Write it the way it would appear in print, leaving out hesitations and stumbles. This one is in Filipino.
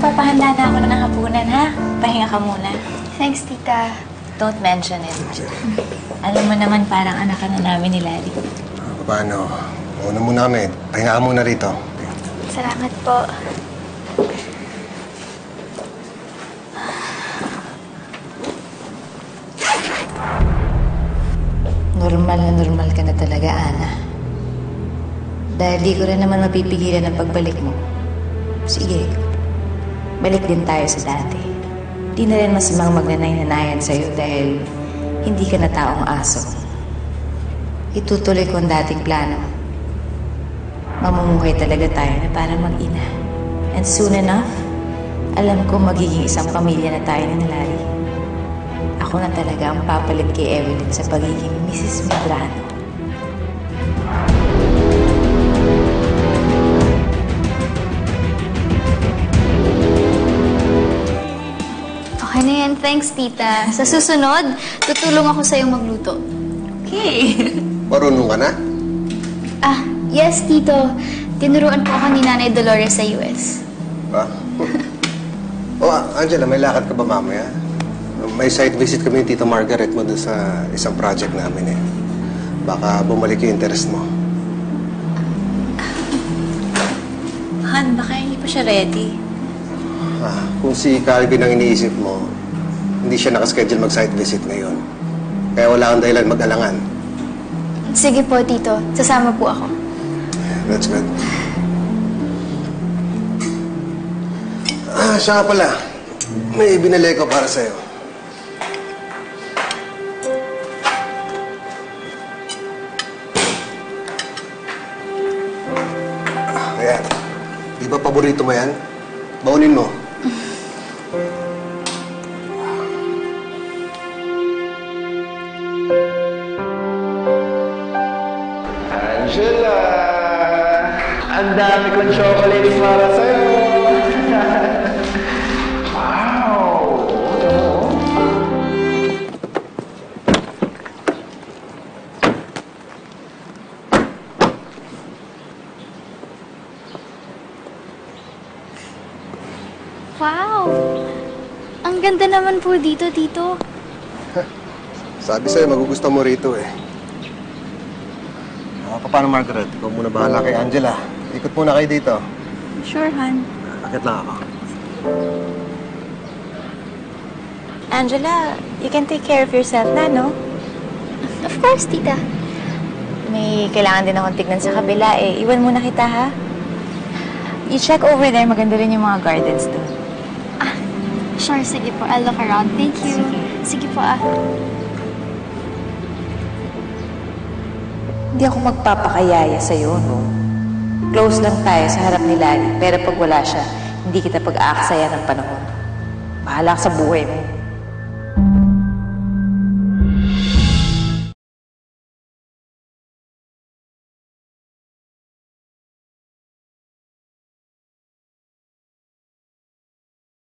magpapahanda na ako ng hapunan, ha? Pahinga ka muna. Thanks, tita. Don't mention it. Alam mo naman, parang anak ka na namin ni Larry. Paano? Una muna kami. Pahinga ka muna rito. Salamat po. Normal ka na talaga, Ana. Dahil di ko rin naman mapipigilan ang pagbalik mo. Sige, balik din tayo sa dati. Di na rin masamang magnanay-nanayan sa'yo dahil hindi ka na taong aso. Itutuloy ko ang dating plano. Mamumuhay talaga tayo na para mag-ina. And soon enough, alam ko magiging isang pamilya na tayo ni Larry. Ako na talaga ang papalit kay Evelyn sa pagiging Mrs. Medrano. Okay na yan. Thanks, tita. Sa susunod, tutulong ako sa'yo magluto. Okay. Marunong ka na? Yes, tito. Tinuruan po ako ni Nanay Dolores sa US. Ba? Angela, may lakad ka ba mamaya? May site visit kami ni Tita Margaret mo dun sa isang project namin eh. Baka bumalik yung interest mo. Han, baka hindi pa siya ready. Kung si Calvin ang iniisip mo, hindi siya nakaschedule mag-site visit ngayon. Kaya wala kang dahilan mag-alangan. Sige po, tito. Sasama po ako. That's good. Siya nga pala. May binili ko para sa'yo. Ayan. Di ba paborito mo yan? Baunin mo. Angela! Ang dami kong chocolates para sa'yo! Wow! Wow! Ang ganda naman po dito, tito. Sabi sa'yo, magugustuhan mo rito eh. Paano, Margaret? Ikaw muna bahala kay Angela. Ikot muna kayo dito. Sure, Han. Akit lang ako. Angela, you can take care of yourself na, no? Of course, tita. May kailangan din akong tignan sa kabila eh. Iwan muna kita, ha? You check over there. Maganda rin yung mga gardens doon. Sure, sige po. I'll look around. Thank you. Sige po, Hindi ako magpapakayaya sa'yo, no? Close lang tayo sa harap ni Larry. Pero pag wala siya, hindi kita pag-aaksaya ng panahon. Bahala ka sa buhay mo.